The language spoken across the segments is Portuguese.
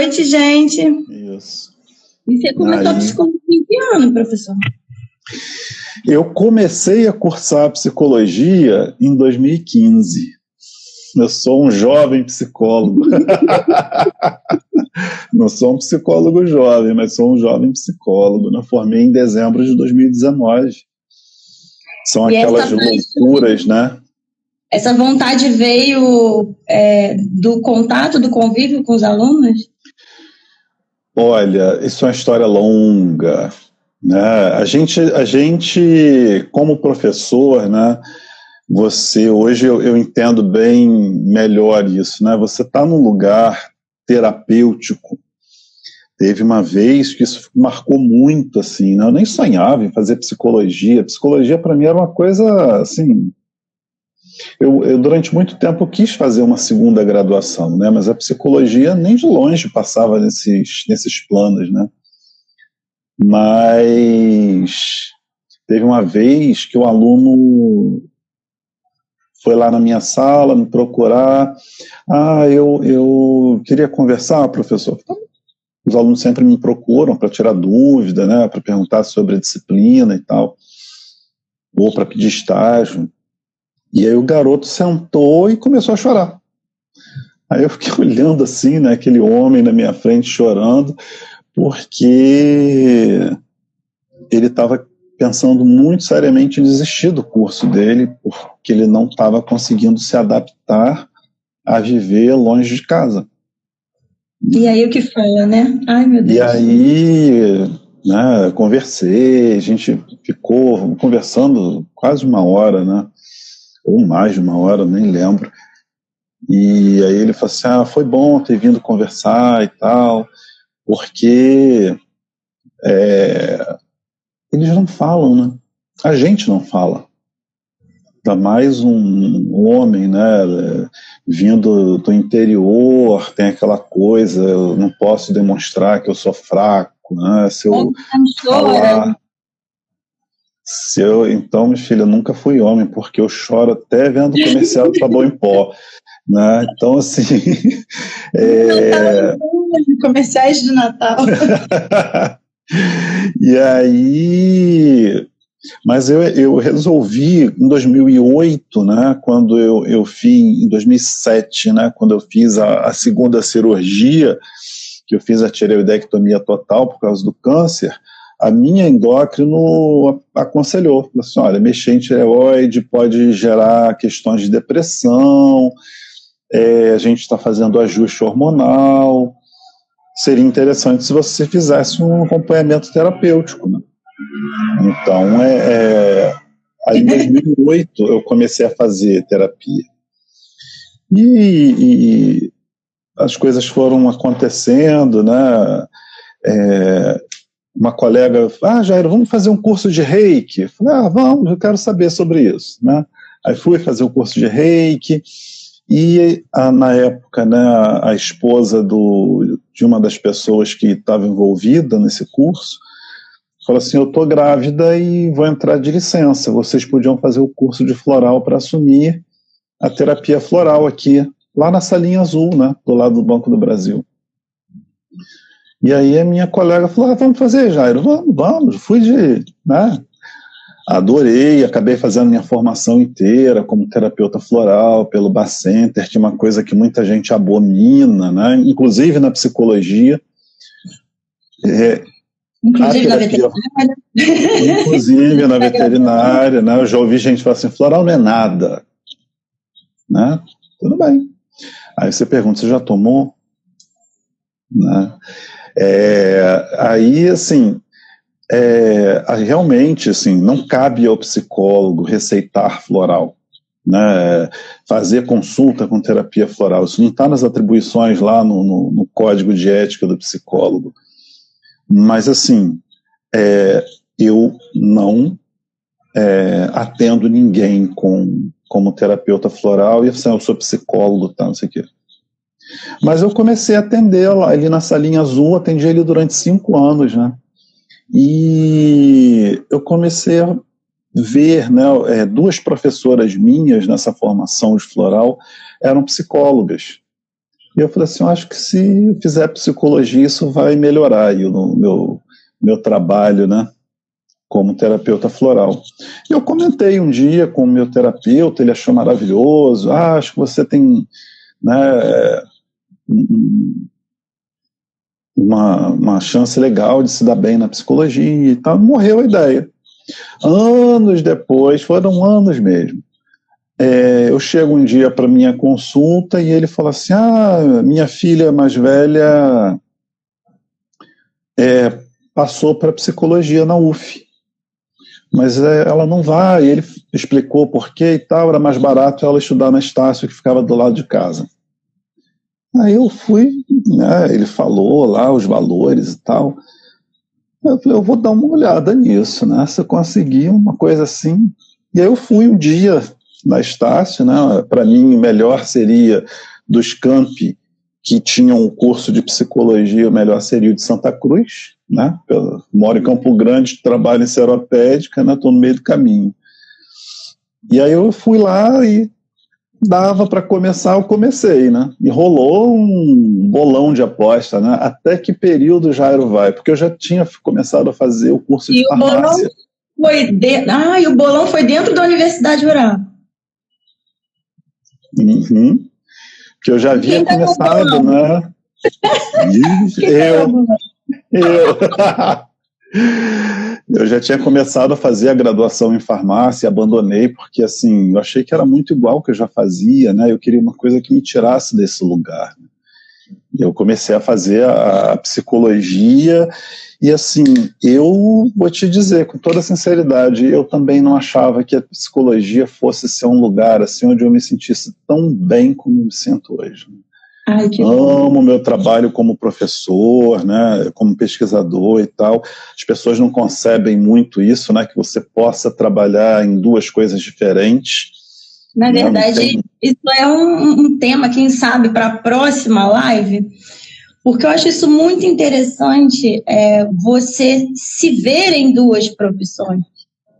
noite, gente. Isso. E você começou a psicologia em que ano, professor? Eu comecei a cursar psicologia em 2015. Eu sou um jovem psicólogo. Não sou um psicólogo jovem, mas sou um jovem psicólogo. Eu formei em dezembro de 2019. São aquelas loucuras, né? Essa vontade veio do contato, do convívio com os alunos? Olha, isso é uma história longa, né? A gente, como professor, né? Hoje eu entendo bem melhor isso, né? Você está num lugar terapêutico. Teve uma vez que isso marcou muito, assim, né? Eu nem sonhava em fazer psicologia. Psicologia, para mim, era uma coisa, assim... Eu, durante muito tempo, quis fazer uma segunda graduação, né? Mas a psicologia nem de longe passava nesses planos, né? Mas teve uma vez que o aluno foi lá na minha sala me procurar. Eu queria conversar, professor. Os alunos sempre me procuram para tirar dúvida, né? Para perguntar sobre a disciplina e tal, ou para pedir estágio. E aí o garoto sentou e começou a chorar. Aí eu fiquei olhando assim, né, aquele homem na minha frente chorando, porque ele estava pensando muito seriamente em desistir do curso dele, porque ele não estava conseguindo se adaptar a viver longe de casa. E aí o que fala, né? Ai, meu Deus. E aí, né, conversei, a gente ficou conversando quase uma hora, né? Ou mais de uma hora, nem lembro. E aí ele falou assim, foi bom ter vindo conversar e tal, porque eles não falam, né? A gente não fala. Ainda mais um homem, né, vindo do interior, tem aquela coisa, eu não posso demonstrar que eu sou fraco, né? Se eu falar... Então, minha filha, eu nunca fui homem, porque eu choro até vendo comercial de sabão em pó. Né? Então, assim... Comerciais de Natal. E aí... Mas eu resolvi, em 2008, né, quando eu fiz, em 2007, né, quando eu fiz a segunda cirurgia, que eu fiz a tireoidectomia total por causa do câncer, a minha endócrino aconselhou, assim, olha, mexer em tireoide pode gerar questões de depressão, a gente está fazendo ajuste hormonal, seria interessante se você fizesse um acompanhamento terapêutico, né? Então, aí em 2008 eu comecei a fazer terapia. E as coisas foram acontecendo, né? Uma colega, Jairo, vamos fazer um curso de Reiki? Eu falei, vamos, eu quero saber sobre isso, né? Aí fui fazer o curso de Reiki e, na época, né, a esposa de uma das pessoas que estava envolvida nesse curso falou assim, eu estou grávida e vou entrar de licença, vocês podiam fazer o curso de floral para assumir a terapia floral aqui, lá na salinha azul, né, do lado do Banco do Brasil. E aí a minha colega falou, vamos fazer, Jairo, vamos, fui né, adorei, acabei fazendo minha formação inteira como terapeuta floral pelo Bacenter, que é uma coisa que muita gente abomina, né, inclusive na psicologia, Inclusive na veterinária. Inclusive na veterinária, né? Eu já ouvi gente falar assim, floral não é nada. Né? Tudo bem. Aí você pergunta, você já tomou? Né? Aí, assim, realmente, assim, não cabe ao psicólogo receitar floral, né? Fazer consulta com terapia floral. Isso não está nas atribuições lá no código de ética do psicólogo. Mas, assim, eu não atendo ninguém como terapeuta floral e assim, eu sou psicólogo, tá, não sei o quê. Mas eu comecei a atendê-la ali na salinha azul, atendi ele durante 5 anos, né? E eu comecei a ver, né, 2 professoras minhas nessa formação de floral eram psicólogas. E eu falei assim, eu acho que se eu fizer psicologia, isso vai melhorar aí no meu trabalho, né, como terapeuta floral. E eu comentei um dia com o meu terapeuta, ele achou maravilhoso, acho que você tem, né, uma chance legal de se dar bem na psicologia e tal, morreu a ideia. Anos depois, foram anos mesmo, eu chego um dia para minha consulta e ele fala assim, minha filha mais velha passou para psicologia na UF, mas ela não vai. E ele explicou por quê e tal, era mais barato ela estudar na Estácio, que ficava do lado de casa. Aí eu fui, né, ele falou lá os valores e tal, eu falei, eu vou dar uma olhada nisso, né, se eu conseguir uma coisa assim. E aí eu fui um dia na Estácio, né, para mim o melhor seria dos campi que tinham um curso de psicologia, o melhor seria o de Santa Cruz, né? Eu moro em Campo Grande, trabalho em Seropédica, né? Estou no meio do caminho. E aí eu fui lá e dava para começar, eu comecei, né? E rolou um bolão de aposta, né? Até que período Jairo vai? Porque eu já tinha começado a fazer o curso de farmácia. E o bolão foi dentro da Universidade Rural. Uhum. Que eu já havia começado, né? Eu já tinha começado a fazer a graduação em farmácia, abandonei porque assim, eu achei que era muito igual ao que eu já fazia, né? Eu queria uma coisa que me tirasse desse lugar. E eu comecei a fazer a psicologia e assim, eu vou te dizer com toda sinceridade, eu também não achava que a psicologia fosse ser um lugar assim onde eu me sentisse tão bem como eu me sinto hoje. Ai, que amo bom. Meu trabalho como professor, né, como pesquisador e tal. As pessoas não concebem muito isso, né, que você possa trabalhar em duas coisas diferentes. Na verdade, isso é um tema, quem sabe, para a próxima live, porque eu acho isso muito interessante, você se ver em duas profissões.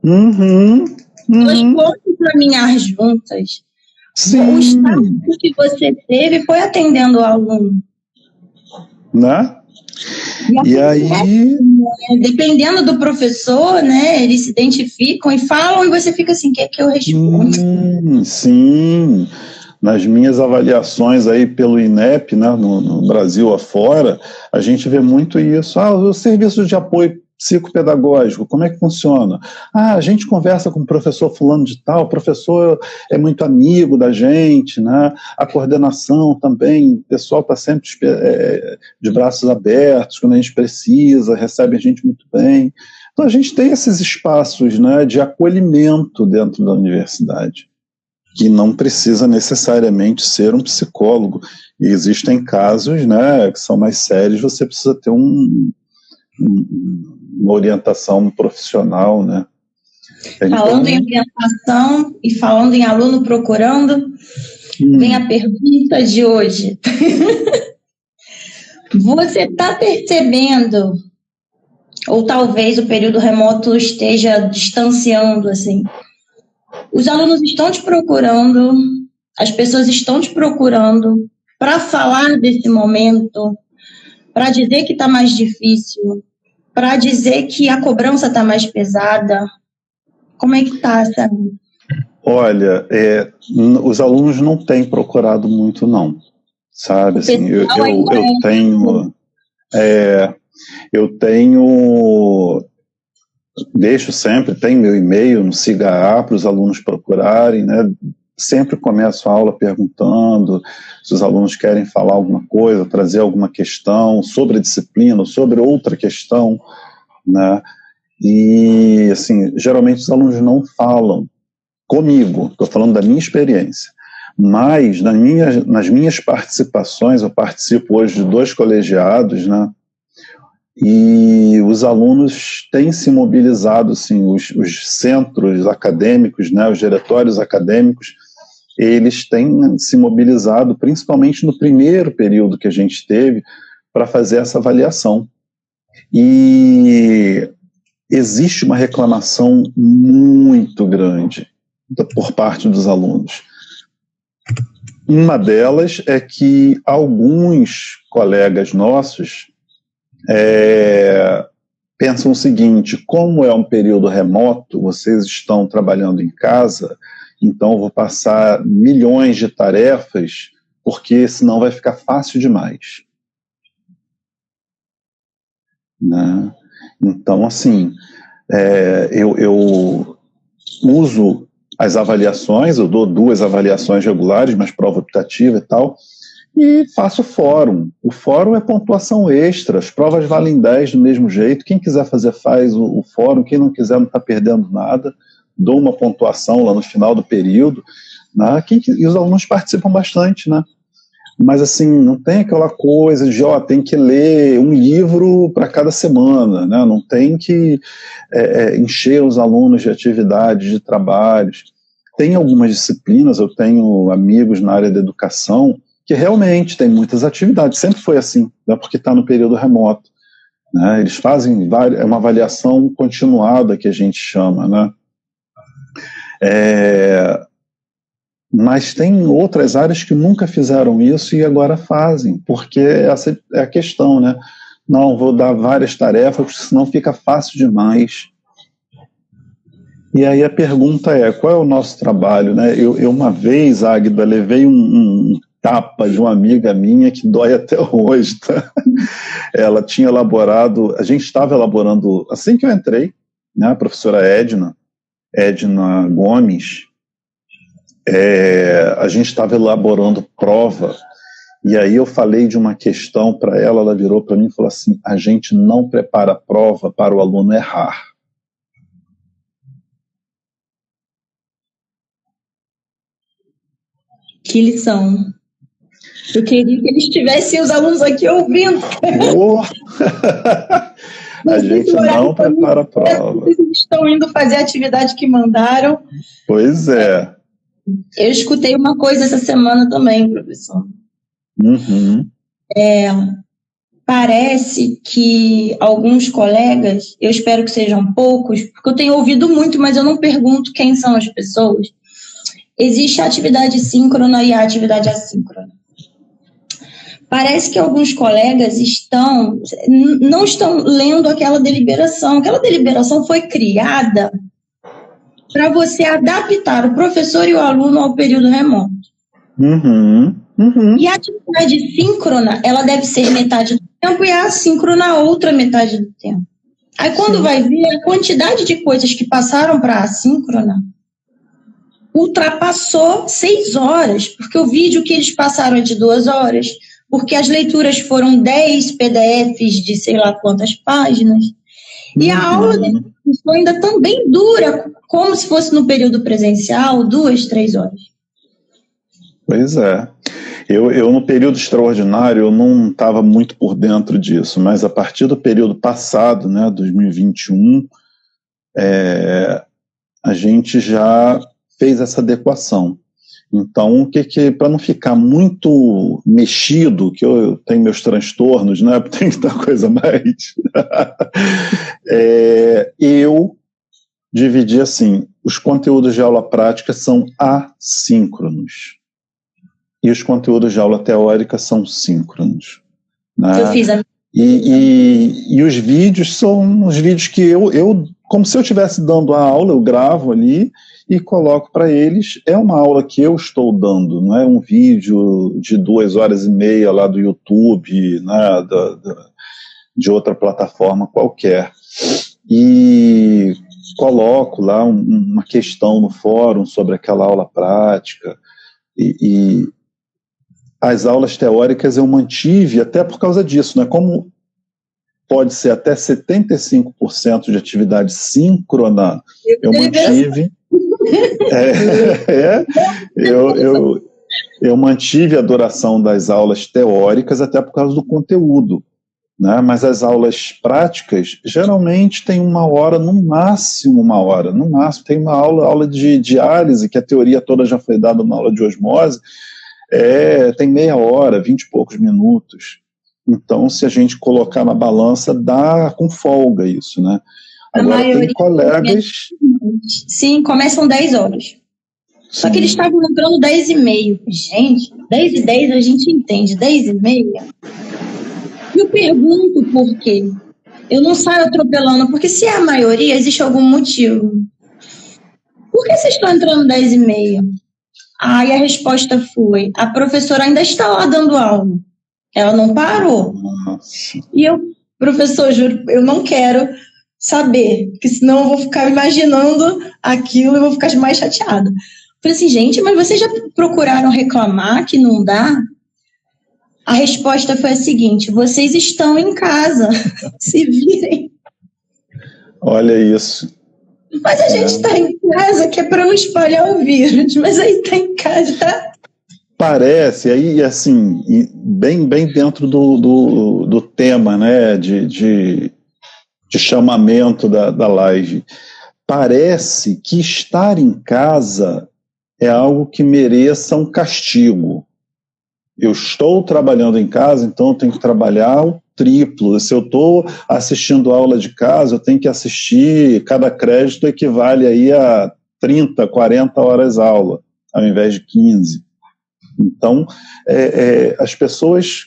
Nós vamos caminhar juntas. Sim. O estágio que você teve foi atendendo o aluno. Né? E aí... Dependendo do professor, né, eles se identificam e falam e você fica assim, o que é que eu respondo? Sim. Nas minhas avaliações aí pelo INEP, né, no Brasil afora, a gente vê muito isso. O serviço de apoio psicopedagógico, como é que funciona? A gente conversa com o professor fulano de tal, o professor é muito amigo da gente, né? A coordenação também, o pessoal está sempre de braços abertos, quando a gente precisa, recebe a gente muito bem. Então a gente tem esses espaços, né, de acolhimento dentro da universidade, que não precisa necessariamente ser um psicólogo. E existem casos, né, que são mais sérios, você precisa ter uma orientação profissional, né? Falando em orientação e falando em aluno procurando, vem a pergunta de hoje. Você está percebendo, ou talvez o período remoto esteja distanciando, assim, os alunos estão te procurando, as pessoas estão te procurando para falar desse momento, para dizer que está mais difícil, para dizer que a cobrança está mais pesada. Como é que está, sabe? Olha, os alunos não têm procurado muito, não. Sabe, assim, deixo sempre, tenho meu e-mail no SIGA para os alunos procurarem, né? Sempre começo a aula perguntando se os alunos querem falar alguma coisa, trazer alguma questão sobre a disciplina, sobre outra questão, né? E, assim, geralmente os alunos não falam comigo, estou falando da minha experiência, mas nas minhas participações, eu participo hoje de 2 colegiados, né? E os alunos têm se mobilizado, assim, os centros acadêmicos, né, os diretórios acadêmicos, eles têm se mobilizado, principalmente no primeiro período que a gente teve, para fazer essa avaliação. E existe uma reclamação muito grande por parte dos alunos. Uma delas é que alguns colegas nossos pensam o seguinte: como é um período remoto, vocês estão trabalhando em casa, então eu vou passar milhões de tarefas, porque senão vai ficar fácil demais. Né? Então, assim, eu uso as avaliações, eu dou 2 avaliações regulares, mas prova optativa e tal, e faço fórum. O fórum é pontuação extra, as provas valem 10 do mesmo jeito, quem quiser fazer faz o fórum, quem não quiser não está perdendo nada, dou uma pontuação lá no final do período, né? E os alunos participam bastante, né? Mas assim, não tem aquela coisa de, tem que ler um livro para cada semana, né? Não tem que encher os alunos de atividades, de trabalhos. Tem algumas disciplinas, eu tenho amigos na área da educação que realmente tem muitas atividades, sempre foi assim, né? Porque está no período remoto. Né? Eles fazem uma avaliação continuada, que a gente chama, né? Mas tem outras áreas que nunca fizeram isso e agora fazem, porque essa é a questão, né? Não, vou dar várias tarefas, porque senão fica fácil demais. E aí a pergunta é, qual é o nosso trabalho, né? Eu uma vez, Águida, levei um tapa de uma amiga minha que dói até hoje, tá? Ela tinha elaborado, a gente estava elaborando, assim que eu entrei, né? A professora Edna Gomes, a gente estava elaborando prova, e aí eu falei de uma questão para ela, ela virou para mim e falou assim: a gente não prepara a prova para o aluno errar. Que lição. Eu queria que eles tivessem os alunos aqui ouvindo. A gente não prepara a prova. Eles estão indo fazer a atividade que mandaram. Pois é. Eu escutei uma coisa essa semana também, professor. Uhum. Parece que alguns colegas, eu espero que sejam poucos, porque eu tenho ouvido muito, mas eu não pergunto quem são as pessoas. Existe a atividade síncrona e a atividade assíncrona. Parece que alguns colegas não estão lendo aquela deliberação. Aquela deliberação foi criada para você adaptar o professor e o aluno ao período remoto. Uhum. Uhum. E a atividade síncrona, ela deve ser metade do tempo e a assíncrona a outra metade do tempo. Aí quando vai ver, a quantidade de coisas que passaram para a assíncrona ultrapassou 6 horas, porque o vídeo que eles passaram é de 2 horas, porque as leituras foram 10 PDFs de sei lá quantas páginas. E a aula ainda também dura, como se fosse no período presencial, 2, 3 horas. Pois é. Eu no período extraordinário, eu não estava muito por dentro disso, mas a partir do período passado, né, 2021, a gente já fez essa adequação. Então, para não ficar muito mexido, que eu tenho meus transtornos, né, tem muita coisa mais, eu dividi assim: os conteúdos de aula prática são assíncronos e os conteúdos de aula teórica são síncronos. Né? Eu fiz e os vídeos são os vídeos que eu, como se eu estivesse dando a aula, eu gravo ali e coloco para eles. É uma aula que eu estou dando, não é um vídeo de 2 horas e meia lá do YouTube, né, de outra plataforma qualquer. E coloco lá uma questão no fórum sobre aquela aula prática. E as aulas teóricas eu mantive até por causa disso, né? Como pode ser até 75% de atividade síncrona, eu mantive. Eu mantive a duração das aulas teóricas até por causa do conteúdo, né? Mas as aulas práticas geralmente tem 1 hora, no máximo 1 hora, no máximo. Tem uma aula de diálise, que a teoria toda já foi dada na aula de osmose, tem meia hora, 20 e poucos minutos. Então, se a gente colocar na balança, dá com folga isso, né? Agora, tem colegas... Sim, começam 10 horas. Só que eles estavam entrando 10h30. Gente, 10h10 a gente entende, 10h30. E eu pergunto por quê. Eu não saio atropelando, porque se é a maioria, existe algum motivo. Por que vocês estão entrando 10h30? Aí a resposta foi, a professora ainda está lá dando aula. Ela não parou. E eu, professor, juro, eu não quero saber, porque senão eu vou ficar imaginando aquilo e vou ficar mais chateada. Falei assim, gente, mas vocês já procuraram reclamar que não dá? A resposta foi a seguinte, vocês estão em casa, se virem. Olha isso. Mas a gente está em casa, que é para não espalhar o vírus, mas aí está em casa. Parece, aí assim, bem dentro do tema, né, de chamamento da live, parece que estar em casa é algo que mereça um castigo. Eu estou trabalhando em casa, então eu tenho que trabalhar o triplo. Se eu estou assistindo aula de casa, eu tenho que assistir, cada crédito equivale aí a 30, 40 horas aula, ao invés de 15. Então, as pessoas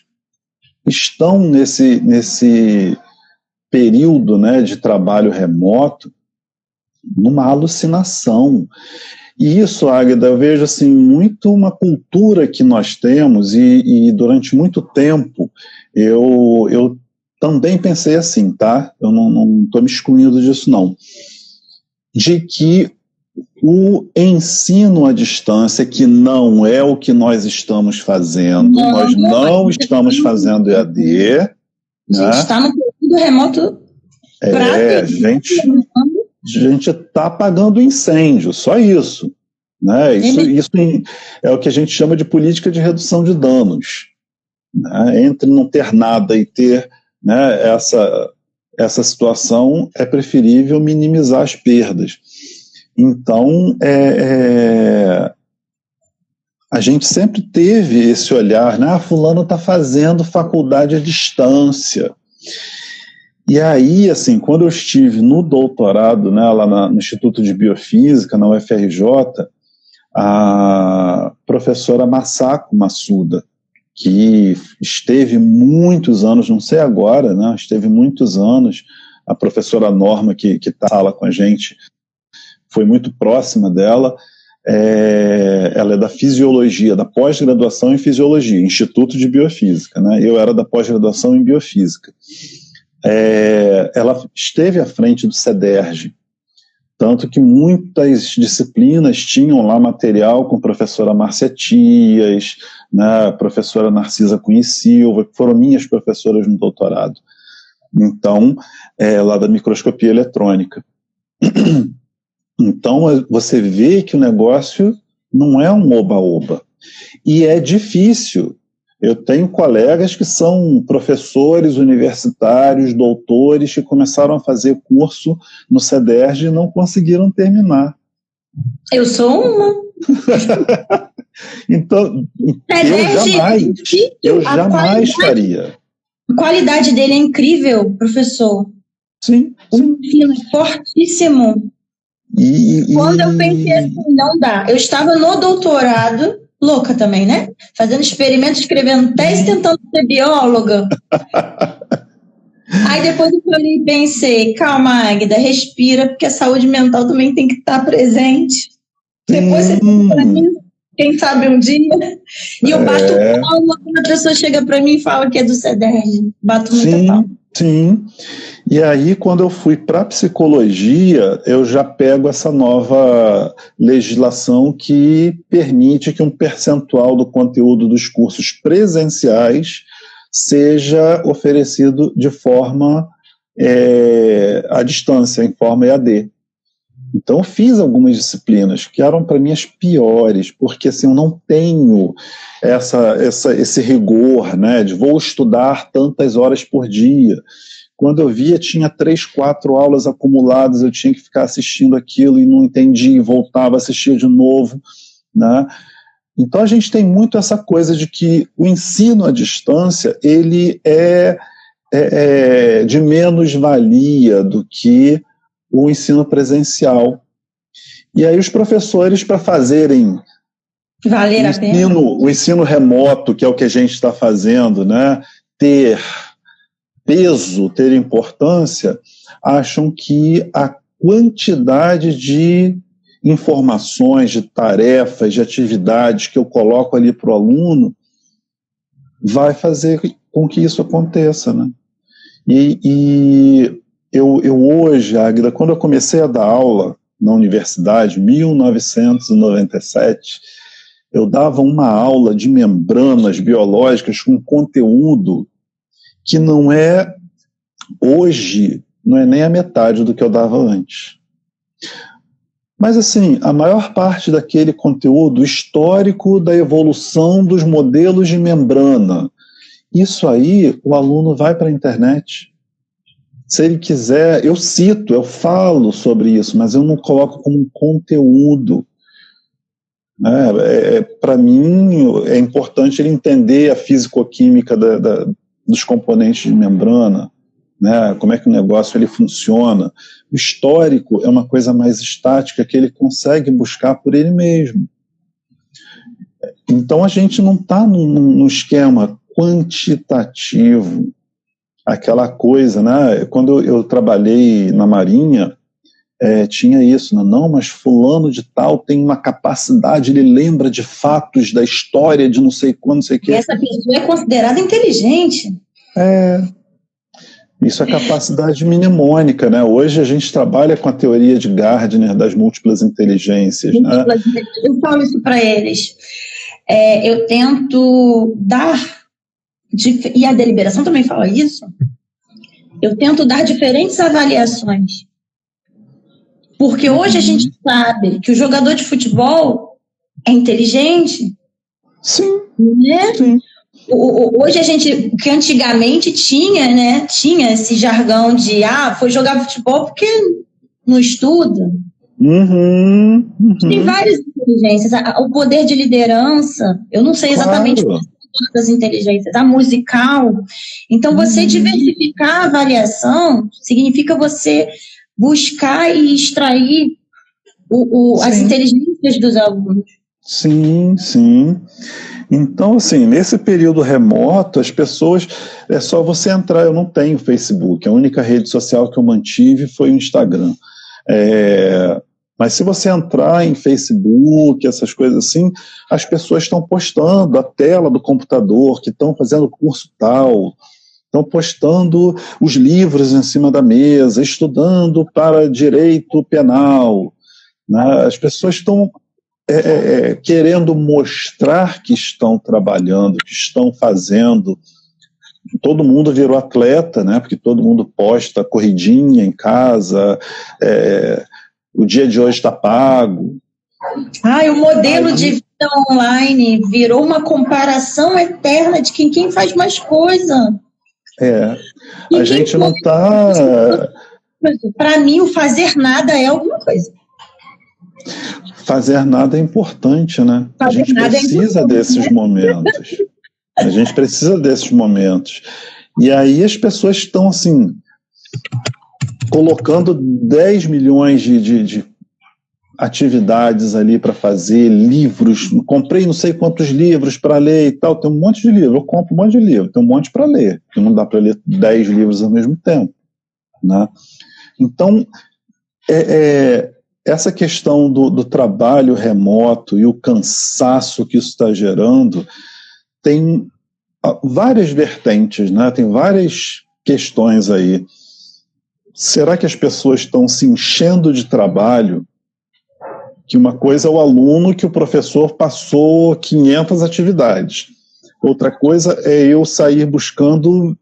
estão nesse período, né, de trabalho remoto numa alucinação. E isso, Águeda, eu vejo assim, muito uma cultura que nós temos e durante muito tempo eu também pensei assim, tá? Eu não estou me excluindo disso, não. De que o ensino à distância, que não é o que nós estamos fazendo, nós não estamos fazendo EAD. A gente está no período remoto. A gente está apagando incêndio, só isso. Né? Isso é o que a gente chama de política de redução de danos. Né? Entre não ter nada e ter, né, essa situação, é preferível minimizar as perdas. Então, a gente sempre teve esse olhar, né? Fulano está fazendo faculdade à distância. E aí, assim, quando eu estive no doutorado, né, lá no Instituto de Biofísica, na UFRJ, a professora Masako Masuda, que esteve muitos anos, não sei agora, né, esteve muitos anos, a professora Norma, que está lá com a gente, foi muito próxima dela, ela é da fisiologia, da pós-graduação em fisiologia, Instituto de Biofísica, né, eu era da pós-graduação em biofísica. Ela esteve à frente do CEDERJ, tanto que muitas disciplinas tinham lá material com a professora Márcia Tias, né, a professora Narcisa Cunha Silva, que foram minhas professoras no doutorado. Então, lá da microscopia eletrônica. Então, você vê que o negócio não é um oba-oba. E é difícil. Eu tenho colegas que são professores universitários, doutores, que começaram a fazer curso no CEDERJ e não conseguiram terminar. Eu sou uma. Então, CEDERJ, eu jamais faria. A qualidade dele é incrível, professor. Sim. O ensino é fortíssimo. Quando eu pensei assim, não dá. Eu estava no doutorado, louca também, né? Fazendo experimentos, escrevendo tese, tentando ser bióloga. Aí depois eu falei e pensei, calma, Águeda, respira, porque a saúde mental também tem que estar presente. Depois você pensa pra mim, quem sabe um dia. E eu bato palma quando a pessoa chega para mim e fala que é do CEDERJ. Bato muita palma. Sim. E aí, quando eu fui para psicologia, eu já pego essa nova legislação que permite que um percentual do conteúdo dos cursos presenciais seja oferecido de forma à distância, em forma EAD. Então, eu fiz algumas disciplinas que eram para mim as piores, porque assim, eu não tenho esse rigor, né, de vou estudar tantas horas por dia. Quando eu via, tinha 3, 4 aulas acumuladas, eu tinha que ficar assistindo aquilo e não entendia, e voltava a assistir de novo, né? Então a gente tem muito essa coisa de que o ensino à distância, ele é de menos valia do que o ensino presencial. E aí os professores, para fazerem valer a pena. O ensino remoto, que é o que a gente está fazendo, né, ter peso, ter importância, acham que a quantidade de informações, de tarefas, de atividades que eu coloco ali para o aluno vai fazer com que isso aconteça, né? E eu hoje, Águida, quando eu comecei a dar aula na universidade, em 1997, eu dava uma aula de membranas biológicas com conteúdo que não é, hoje, não é nem a metade do que eu dava antes. Mas, assim, a maior parte daquele conteúdo histórico da evolução dos modelos de membrana, isso aí, o aluno vai para a internet. Se ele quiser, eu cito, eu falo sobre isso, mas eu não coloco como um conteúdo. Para mim, é importante ele entender a fisicoquímica dos componentes de membrana, né? Como é que o negócio ele funciona. O histórico é uma coisa mais estática que ele consegue buscar por ele mesmo. Então, a gente não está num esquema quantitativo, aquela coisa, né? Quando eu trabalhei na Marinha, tinha isso, né? Não, mas fulano de tal tem uma capacidade, ele lembra de fatos da história de não sei quando, não sei o quê. E essa pessoa é considerada inteligente. Isso é capacidade mnemônica, né? Hoje a gente trabalha com a teoria de Gardner das múltiplas inteligências. Né? Eu falo isso para eles. Eu tento dar, e a deliberação também fala isso, eu tento dar diferentes avaliações. Porque hoje a gente sabe que o jogador de futebol é inteligente. Sim. Né? Sim. Hoje a gente, que antigamente tinha, né? Tinha esse jargão de foi jogar futebol porque não estuda. Tem várias inteligências. O poder de liderança, eu não sei exatamente todas as inteligências, a musical. Então, você diversificar a avaliação significa você buscar e extrair as inteligências dos alunos. Sim, sim. Então, assim, nesse período remoto, as pessoas, é só você entrar, eu não tenho Facebook, a única rede social que eu mantive foi o Instagram. Mas se você entrar em Facebook, essas coisas assim, as pessoas estão postando a tela do computador, que estão fazendo curso tal, estão postando os livros em cima da mesa, estudando para direito penal. Né? As pessoas estão querendo mostrar que estão trabalhando, que estão fazendo. Todo mundo virou atleta, né? Porque todo mundo posta corridinha em casa, o dia de hoje está pago. O modelo de vida online virou uma comparação eterna de quem faz mais coisa. A gente não está... Para mim, o fazer nada é alguma coisa. Fazer nada é importante, né? A gente precisa desses momentos. A gente precisa desses momentos. E aí as pessoas estão, assim, colocando 10 milhões de atividades ali para fazer, livros. Comprei não sei quantos livros para ler e tal. Tem um monte de livro. Eu compro um monte de livro. Tem um monte para ler. Porque não dá para ler 10 livros ao mesmo tempo. Né? Então, essa questão do trabalho remoto e o cansaço que isso está gerando tem várias vertentes, né? Tem várias questões aí. Será que as pessoas estão se enchendo de trabalho? Que uma coisa é o aluno que o professor passou 500 atividades. Outra coisa é eu sair buscando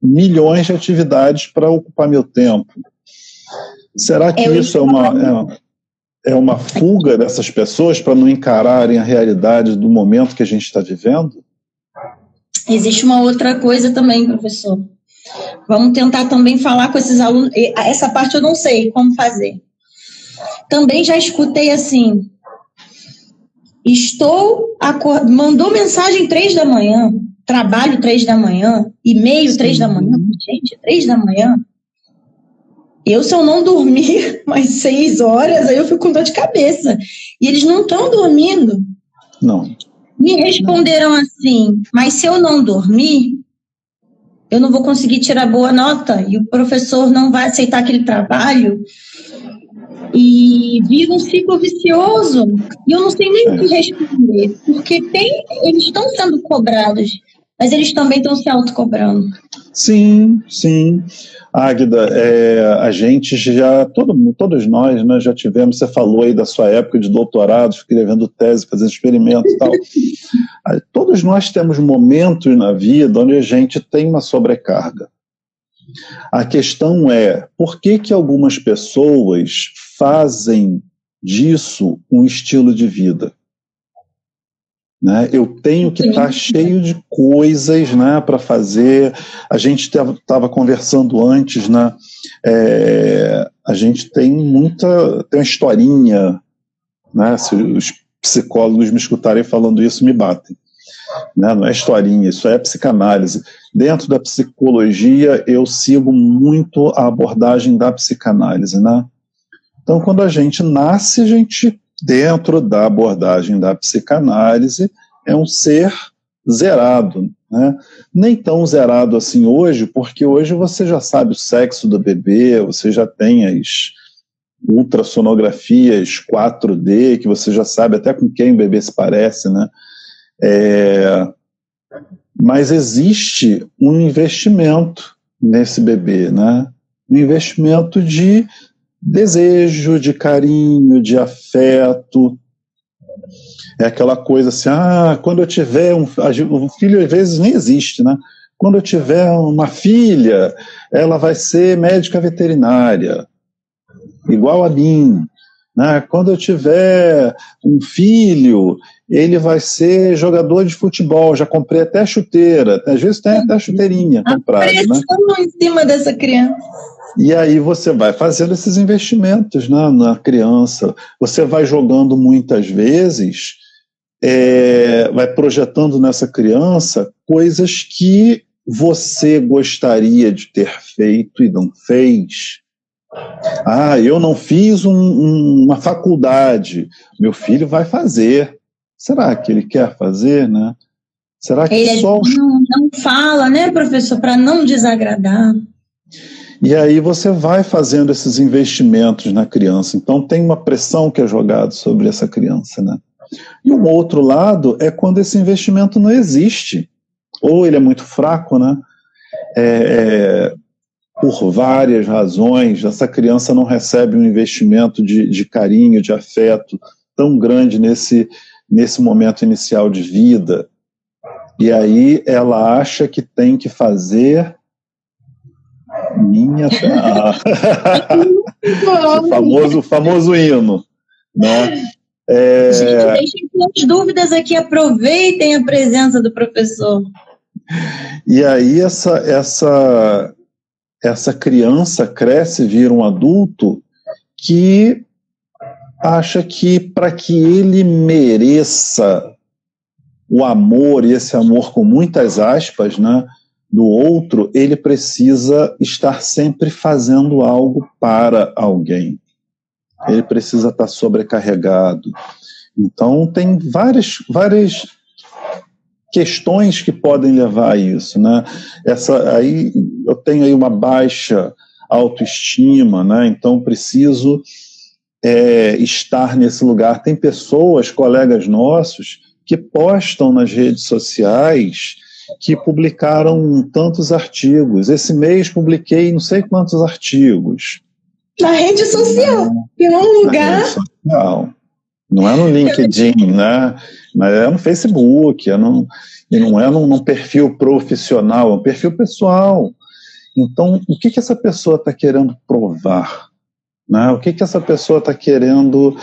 milhões de atividades para ocupar meu tempo. Será que isso é uma fuga dessas pessoas para não encararem a realidade do momento que a gente está vivendo? Existe uma outra coisa também, professor. Vamos tentar também falar com esses alunos. Essa parte eu não sei como fazer. Também já escutei assim, mandou mensagem 3 da manhã, trabalho 3 da manhã, e-mail 3 da manhã, gente, 3 da manhã. Se eu não dormir mais 6 horas, aí eu fico com dor de cabeça. E eles não estão dormindo. Não. Me responderam assim, mas se eu não dormir, eu não vou conseguir tirar boa nota e o professor não vai aceitar aquele trabalho e vira um ciclo vicioso. E eu não sei nem o que responder, porque eles estão sendo cobrados, mas eles também estão se autocobrando. Sim, sim. Águida, a gente já, todos nós, né, já tivemos, você falou aí da sua época de doutorado, escrevendo tese, fazendo experimentos e tal. Todos nós temos momentos na vida onde a gente tem uma sobrecarga. A questão é, por que algumas pessoas fazem disso um estilo de vida? Né? Eu tenho que estar cheio de coisas, né, para fazer. A gente estava conversando antes, né? A gente tem uma historinha, né? Se os psicólogos me escutarem falando isso, me batem. Né? Não é historinha, isso é psicanálise. Dentro da psicologia, eu sigo muito a abordagem da psicanálise. Né? Então, quando a gente nasce, a gente, dentro da abordagem da psicanálise, é um ser zerado. Né? Nem tão zerado assim hoje, porque hoje você já sabe o sexo do bebê, você já tem as ultrassonografias 4D, que você já sabe até com quem o bebê se parece, né? Mas existe um investimento nesse bebê, né? Um investimento de desejo, de carinho, de afeto. É aquela coisa assim, quando eu tiver o filho às vezes nem existe, né? Quando eu tiver uma filha, ela vai ser médica veterinária, igual a mim. Né? Quando eu tiver um filho, ele vai ser jogador de futebol, já comprei até chuteira, às vezes tem até chuteirinha comprada. A pressão, né? Em cima dessa criança. E aí você vai fazendo esses investimentos, né, na criança, você vai jogando muitas vezes, vai projetando nessa criança coisas que você gostaria de ter feito e não fez. Eu não fiz uma faculdade, meu filho vai fazer. Será que ele quer fazer, né? Será que ele só... não fala, né, professor, para não desagradar. E aí você vai fazendo esses investimentos na criança. Então tem uma pressão que é jogada sobre essa criança, né? E um outro lado é quando esse investimento não existe. Ou ele é muito fraco, né? Por várias razões, essa criança não recebe um investimento de carinho, de afeto tão grande nesse momento inicial de vida. E aí ela acha que tem que fazer o famoso hino, né? Gente, deixem suas dúvidas aqui, aproveitem a presença do professor. E aí essa criança cresce e vira um adulto que acha que para que ele mereça o amor, e esse amor com muitas aspas, né, do outro, ele precisa estar sempre fazendo algo para alguém. Ele precisa estar sobrecarregado. Então, tem várias questões que podem levar a isso, né? Aí eu tenho aí uma baixa autoestima, né? Então preciso estar nesse lugar. Tem pessoas, colegas nossos, que postam nas redes sociais que publicaram tantos artigos. Esse mês publiquei não sei quantos artigos. Na rede social, em um lugar... Não é no LinkedIn, né? Mas é no Facebook, e não é num perfil profissional, é um perfil pessoal. Então, o que essa pessoa está querendo provar? Né? O que essa pessoa está querendo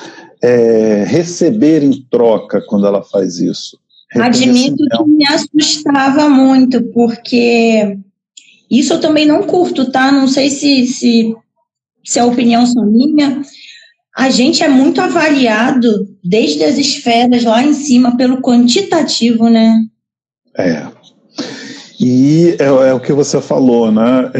receber em troca quando ela faz isso? Admito que me assustava muito, porque isso eu também não curto, tá? Não sei se a opinião só minha. A gente é muito avaliado desde as esferas lá em cima pelo quantitativo, né? E é o que você falou, né?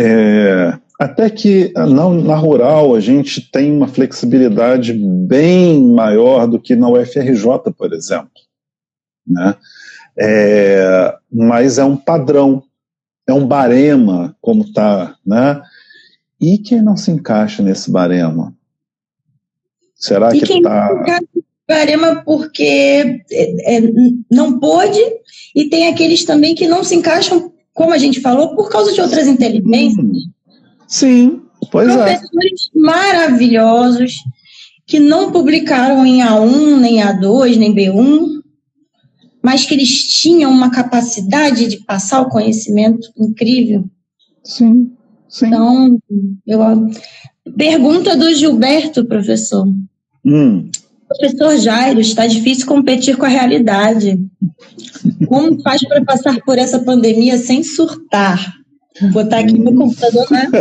Até que na rural a gente tem uma flexibilidade bem maior do que na UFRJ, por exemplo, né? Mas é um padrão, é um barema, como está, né? E quem não se encaixa nesse barema? Será que está... não se encaixa nesse barema porque não pode, e tem aqueles também que não se encaixam, como a gente falou, por causa de outras inteligências. Sim, pois Professores maravilhosos que não publicaram em A1, nem A2, nem B1, mas que eles tinham uma capacidade de passar o conhecimento incrível. Sim. Então, pergunta do Gilberto, professor. Professor Jairo, está difícil competir com a realidade. Como faz para passar por essa pandemia sem surtar? Vou botar aqui no computador, né?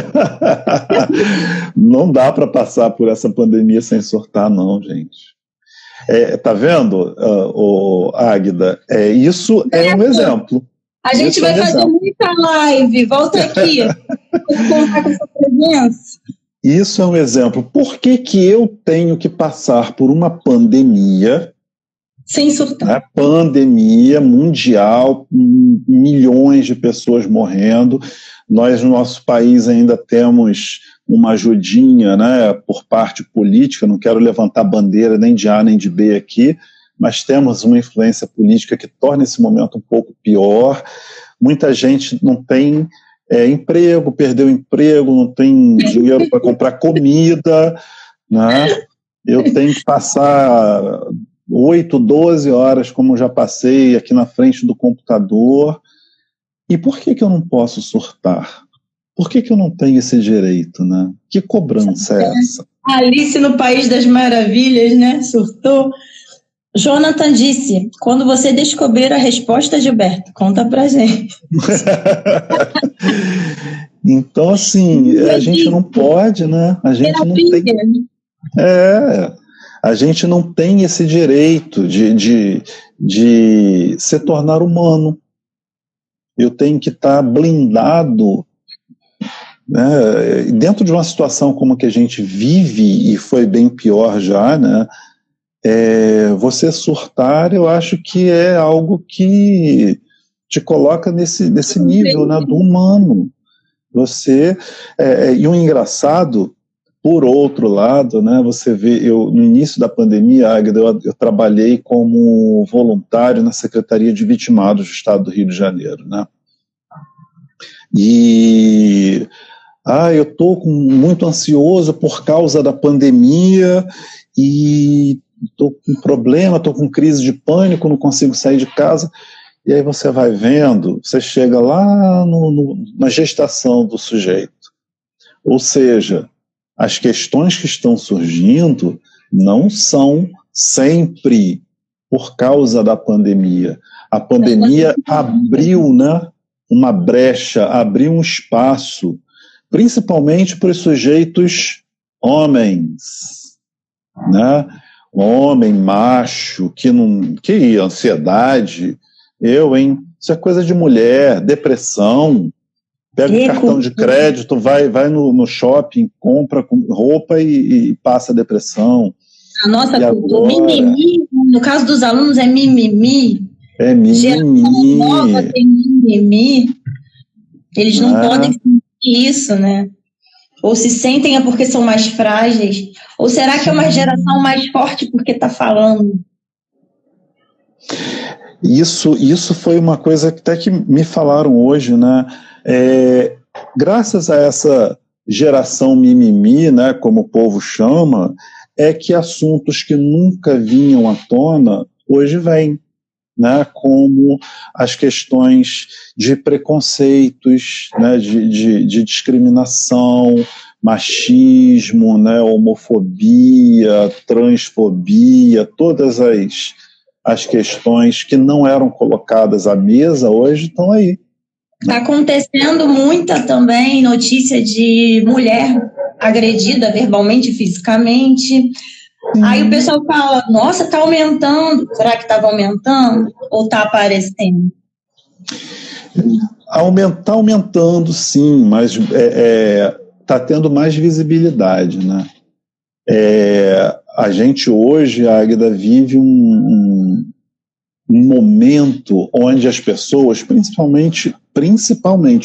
Não dá para passar por essa pandemia sem surtar, não, gente. Tá vendo, Águida? Isso é um exemplo. A gente vai fazer muita live. Volta aqui. Vou contar com essa presença. Isso é um exemplo. Por que eu tenho que passar por uma pandemia... Sem surtar. Né? Pandemia mundial, milhões de pessoas morrendo. Nós, no nosso país, ainda temos uma ajudinha, né, por parte política. Não quero levantar bandeira nem de A nem de B aqui, mas temos uma influência política que torna esse momento um pouco pior. Muita gente não tem emprego, perdeu emprego, não tem dinheiro para comprar comida, né? Eu tenho que passar 8, 12 horas, como já passei, aqui na frente do computador. E por que eu não posso surtar? Por que eu não tenho esse direito, né? Que cobrança é essa? Alice no País das Maravilhas, né? Surtou. Jonathan disse, quando você descobrir a resposta, Gilberto, conta pra gente. Então, assim, a gente não pode, né? A gente não tem... A gente não tem esse direito de se tornar humano. Eu tenho que estar blindado, né? Dentro de uma situação como a que a gente vive, e foi bem pior já, né? Você surtar, eu acho que é algo que te coloca nesse nível, né, do humano. E o engraçado, por outro lado, né, você vê, no início da pandemia, Águida, eu trabalhei como voluntário na Secretaria de Vitimados do Estado do Rio de Janeiro, né? E eu estou muito ansioso por causa da pandemia e estou com problema, estou com crise de pânico, não consigo sair de casa. E aí você vai vendo, você chega lá na gestação do sujeito. Ou seja, as questões que estão surgindo não são sempre por causa da pandemia. A pandemia abriu, né, uma brecha, abriu um espaço, principalmente para os sujeitos homens, né? Homem, macho, que ansiedade, isso é coisa de mulher, depressão, pega o cartão de crédito, vai no shopping, compra roupa e passa depressão. A nossa cultura, mimimi, no caso dos alunos é mimimi. É mimimi. Geração nova tem mimimi. Eles não podem sentir isso, né? Ou se sentem é porque são mais frágeis? Ou será que é uma geração mais forte porque está falando? Isso foi uma coisa que até que me falaram hoje, né? Graças a essa geração mimimi, né, como o povo chama, é que assuntos que nunca vinham à tona hoje vêm, né, como as questões de preconceitos, né, de discriminação, machismo, né, homofobia, transfobia, todas as questões que não eram colocadas à mesa hoje estão aí. Está acontecendo muita também notícia de mulher agredida verbalmente, fisicamente. Aí o pessoal fala, nossa, está aumentando. Será que estava aumentando ou está aparecendo? Está aumentando, sim, mas está está tendo mais visibilidade, né? A gente hoje, a Águida, vive um momento onde as pessoas, principalmente,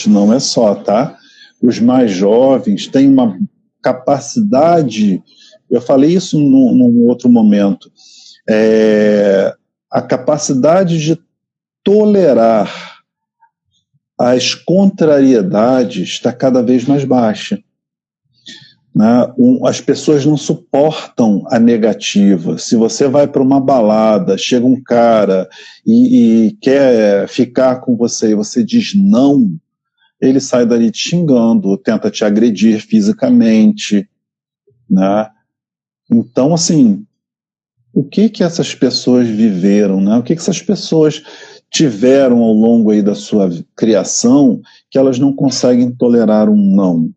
não é só, tá? Os mais jovens têm uma capacidade, eu falei isso num outro momento, a capacidade de tolerar as contrariedades está cada vez mais baixa. Né? As pessoas não suportam a negativa. Se você vai para uma balada, chega um cara e quer ficar com você e você diz não, ele sai dali te xingando, tenta te agredir fisicamente. Né? Então, assim, o que essas pessoas viveram? Né? O que essas pessoas tiveram ao longo aí da sua criação que elas não conseguem tolerar um não?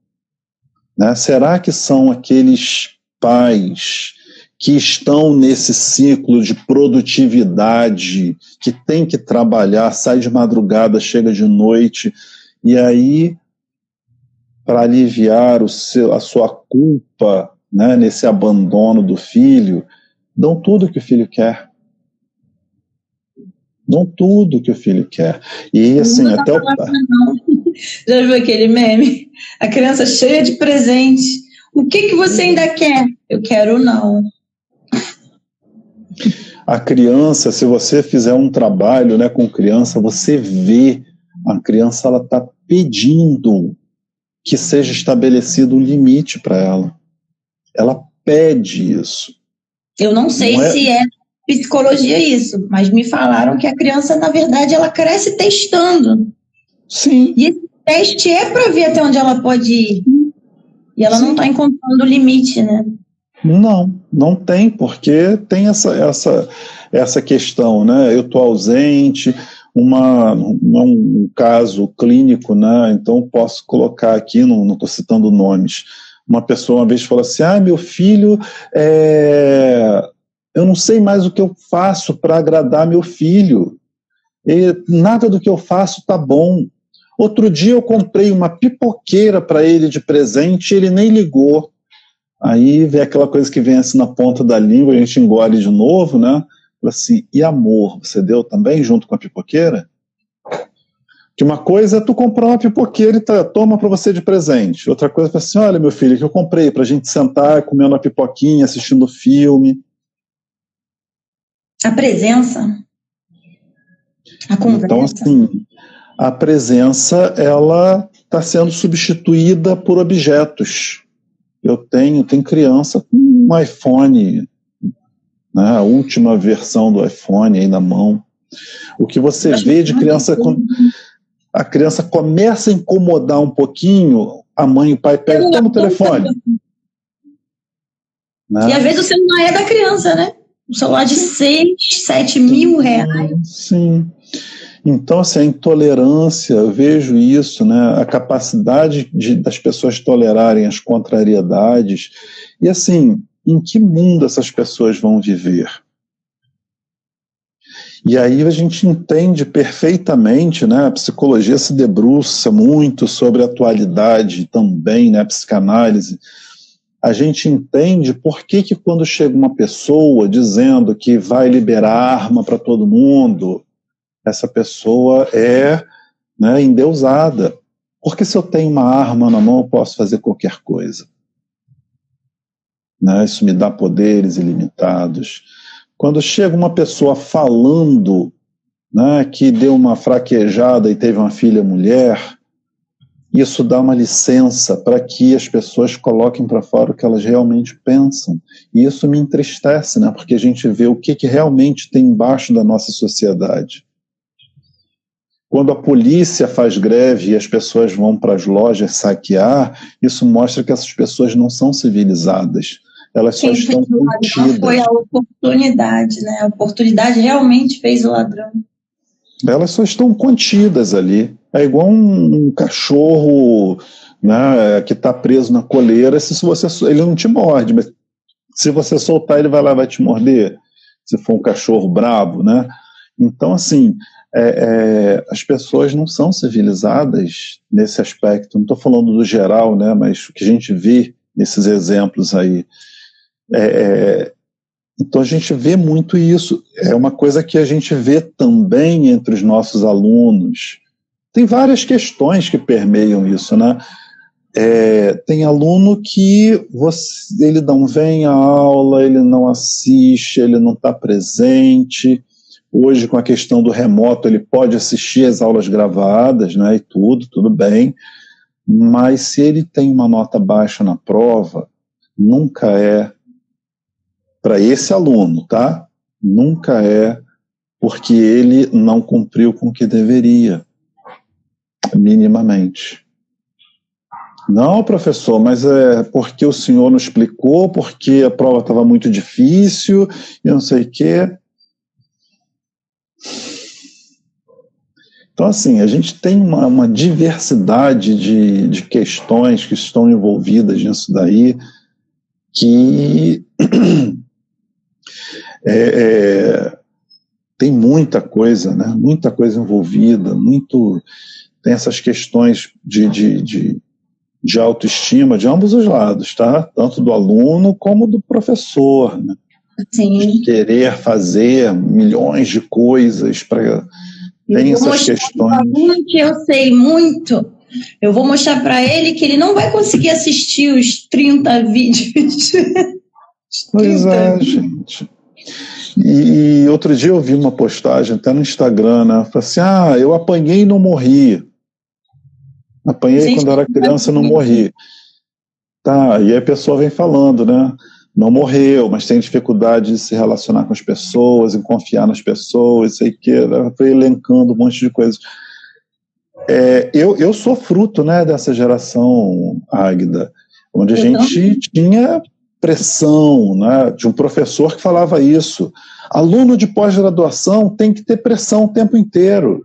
Né? Será que são aqueles pais que estão nesse ciclo de produtividade, que tem que trabalhar, sai de madrugada, chega de noite, e aí, para aliviar a sua culpa, né, nesse abandono do filho, dão tudo que o filho quer. Dão tudo que o filho quer. E assim, até o... Já viu aquele meme? A criança cheia de presente. O que você ainda quer? Eu quero não. A criança, se você fizer um trabalho, né, com criança, você vê a criança, ela está pedindo que seja estabelecido um limite para ela. Ela pede isso. Eu não sei se é psicologia isso, mas me falaram que a criança, na verdade, ela cresce testando. Sim. E esse teste é para ver até onde ela pode ir. E ela não está encontrando o limite, né? Não tem, porque tem essa questão, né? Eu estou ausente, um caso clínico, né? Então posso colocar aqui, não estou citando nomes. Uma pessoa uma vez falou assim: meu filho, eu não sei mais o que eu faço para agradar meu filho. Nada do que eu faço tá bom. Outro dia eu comprei uma pipoqueira para ele de presente e ele nem ligou. Aí vem aquela coisa que vem assim na ponta da língua, a gente engole de novo, né? Assim, e amor, você deu também junto com a pipoqueira? Que uma coisa é tu comprar uma pipoqueira e toma para você de presente. Outra coisa é assim: olha, meu filho, que eu comprei pra gente sentar comendo uma pipoquinha, assistindo filme. A presença. A conversa. Então, assim, a presença, ela está sendo substituída por objetos. Tem criança com um iPhone, né, a última versão do iPhone aí na mão. O que você vê de criança, a criança começa a incomodar um pouquinho, a mãe e o pai pegam, toma o telefone. Né? E às vezes o celular é da criança, né? Um celular de 6, 7 mil reais. Sim. Então, assim, a intolerância, eu vejo isso, né? A capacidade das pessoas tolerarem as contrariedades. E, assim, em que mundo essas pessoas vão viver? E aí a gente entende perfeitamente, né? A psicologia se debruça muito sobre a atualidade também, né? A psicanálise. A gente entende por que quando chega uma pessoa dizendo que vai liberar arma para todo mundo, essa pessoa é, né, endeusada. Porque se eu tenho uma arma na mão, eu posso fazer qualquer coisa. Né? Isso me dá poderes ilimitados. Quando chega uma pessoa falando, né, que deu uma fraquejada e teve uma filha mulher, isso dá uma licença para que as pessoas coloquem para fora o que elas realmente pensam. E isso me entristece, né, porque a gente vê o que realmente tem embaixo da nossa sociedade. Quando a polícia faz greve e as pessoas vão para as lojas saquear, isso mostra que essas pessoas não são civilizadas. Elas só estão contidas. Foi a oportunidade, né? A oportunidade realmente fez o ladrão. Elas só estão contidas ali. É igual um cachorro, né, que está preso na coleira. Ele não te morde, mas se você soltar, ele vai lá e vai te morder. Se for um cachorro bravo, né? Então, assim, as pessoas não são civilizadas nesse aspecto. Não estou falando do geral, né, mas o que a gente vê nesses exemplos aí. Então a gente vê muito isso. É uma coisa que a gente vê também entre os nossos alunos. Tem várias questões que permeiam isso, né? Tem aluno que ele não vem à aula, ele não assiste, ele não está presente. Hoje, com a questão do remoto, ele pode assistir as aulas gravadas, né, e tudo bem, mas se ele tem uma nota baixa na prova, nunca é para esse aluno, tá? Nunca é porque ele não cumpriu com o que deveria, minimamente. Não, professor, mas é porque o senhor não explicou, porque a prova estava muito difícil e não sei o quê. Então, assim, a gente tem uma diversidade de questões que estão envolvidas nisso daí, que tem muita coisa, né? Muita coisa envolvida, tem essas questões de autoestima de ambos os lados, tá? Tanto do aluno como do professor, né? Sim. De querer fazer milhões de coisas para... Tem essas questões. Aluno que eu sei muito, eu vou mostrar para ele que ele não vai conseguir assistir os 30 vídeos. Pois é, gente. E outro dia eu vi uma postagem até no Instagram, né? Falei assim, eu apanhei e não morri. Apanhei quando era criança e não morri. Tá, e aí a pessoa vem falando, né? Não morreu, mas tem dificuldade de se relacionar com as pessoas, em confiar nas pessoas, sei que, ela foi elencando um monte de coisas. Eu sou fruto, né, dessa geração, Águida, onde a gente tinha pressão, né, de um professor que falava isso. Aluno de pós-graduação tem que ter pressão o tempo inteiro.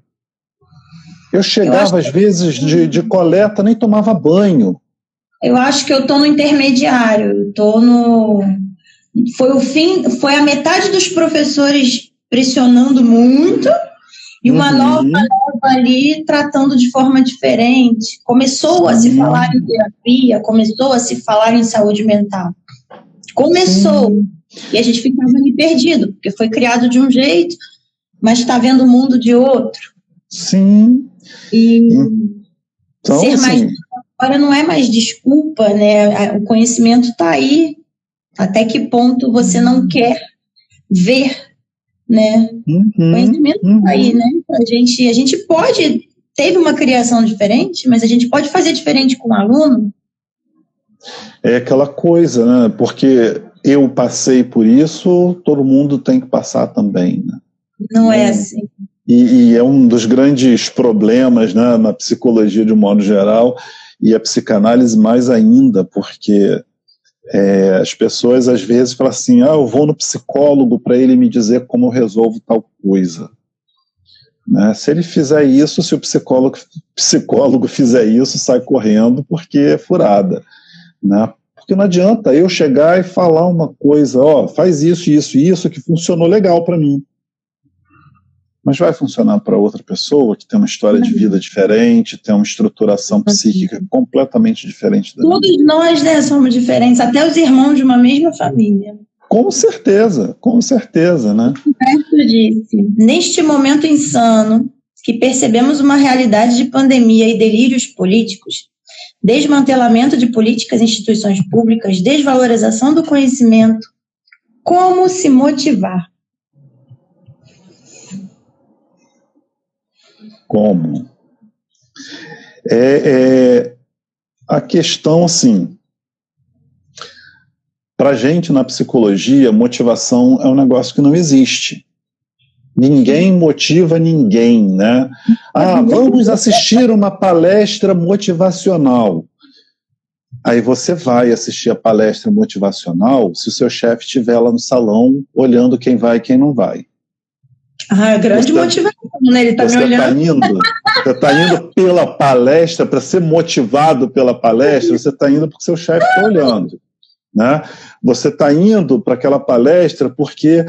Eu chegava, às vezes, de coleta, nem tomava banho. Eu acho que eu estou no intermediário, foi a metade dos professores pressionando muito e uma nova ali tratando de forma diferente. Começou a se falar em terapia, começou a se falar em saúde mental. Começou. E a gente ficava ali perdido, porque foi criado de um jeito, mas está vendo o mundo de outro. Sim. E então, ser mais... Agora não é mais desculpa, né? O conhecimento está aí. Até que ponto você não quer ver, né? O conhecimento está aí, né? A gente teve uma criação diferente, mas a gente pode fazer diferente com o aluno. É aquela coisa, né? Porque eu passei por isso, todo mundo tem que passar também, né? Não é assim. E é um dos grandes problemas, né, na psicologia de um modo geral, e a psicanálise mais ainda, porque as pessoas às vezes falam assim, eu vou no psicólogo para ele me dizer como eu resolvo tal coisa. Né? Se ele fizer isso, se o psicólogo fizer isso, sai correndo porque é furada. Né? Porque não adianta eu chegar e falar uma coisa, faz isso, isso e isso, que funcionou legal para mim. Mas vai funcionar para outra pessoa que tem uma história de vida diferente, tem uma estruturação psíquica completamente diferente da minha. Todos nós, né, somos diferentes, até os irmãos de uma mesma família. Com certeza, né? Humberto disse, neste momento insano, que percebemos uma realidade de pandemia e delírios políticos, desmantelamento de políticas e instituições públicas, desvalorização do conhecimento, como se motivar? Como? A questão, assim, para a gente na psicologia, motivação é um negócio que não existe. Ninguém motiva ninguém, né? Vamos assistir uma palestra motivacional. Aí você vai assistir a palestra motivacional se o seu chefe estiver lá no salão olhando quem vai e quem não vai. Grande motivação, né? Ele está me olhando. Você está indo pela palestra, para ser motivado pela palestra, você está indo porque seu chefe está olhando. Né? Você está indo para aquela palestra porque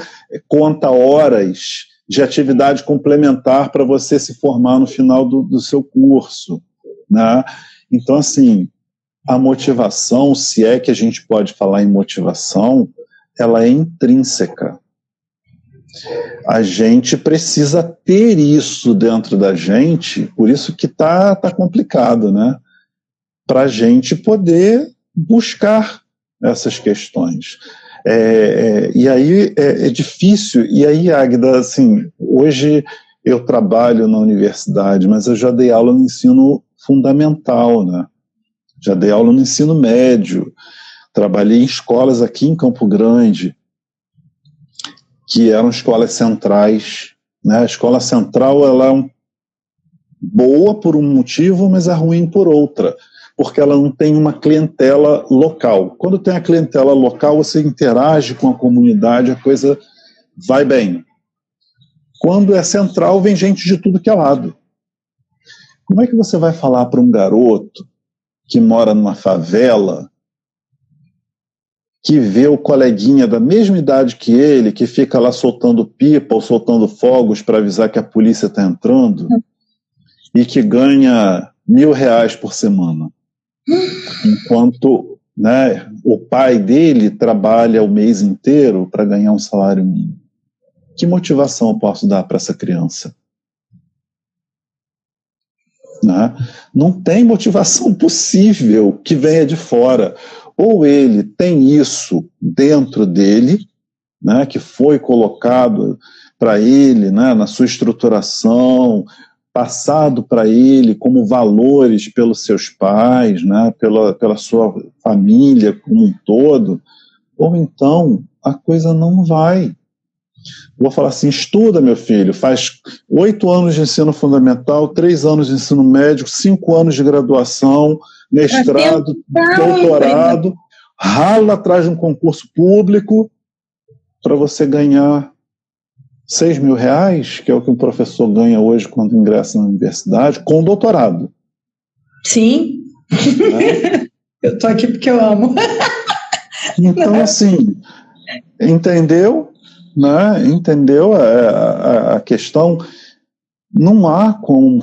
conta horas de atividade complementar para você se formar no final do seu curso, né? Então, assim, a motivação, se é que a gente pode falar em motivação, ela é intrínseca. A gente precisa ter isso dentro da gente, por isso que tá complicado, né? Para a gente poder buscar essas questões. E aí é difícil, e aí, Águida, assim, hoje eu trabalho na universidade, mas eu já dei aula no ensino fundamental, né? Já dei aula no ensino médio, trabalhei em escolas aqui em Campo Grande, que eram escolas centrais, né? A escola central, ela é boa por um motivo, mas é ruim por outra, porque ela não tem uma clientela local. Quando tem a clientela local, você interage com a comunidade, a coisa vai bem. Quando é central, vem gente de tudo que é lado. Como é que você vai falar para um garoto que mora numa favela, que vê o coleguinha da mesma idade que ele, que fica lá soltando pipa ou soltando fogos para avisar que a polícia está entrando, e que ganha R$1.000 por semana, enquanto, né, o pai dele trabalha o mês inteiro para ganhar um salário mínimo? Que motivação eu posso dar para essa criança? Né? Não tem motivação possível que venha de fora. Ou ele tem isso dentro dele, né, que foi colocado para ele, né, na sua estruturação, passado para ele como valores pelos seus pais, né, pela sua família como um todo, ou então a coisa não vai. Vou falar assim: estuda, meu filho, faz 8 anos de ensino fundamental, 3 anos de ensino médio, 5 anos de graduação, mestrado, doutorado, rala atrás de um concurso público para você ganhar R$6.000, que é o que um professor ganha hoje quando ingressa na universidade, com doutorado. Sim. Né? Eu tô aqui porque eu amo. Então, assim, entendeu? Né? Entendeu a questão? Não há como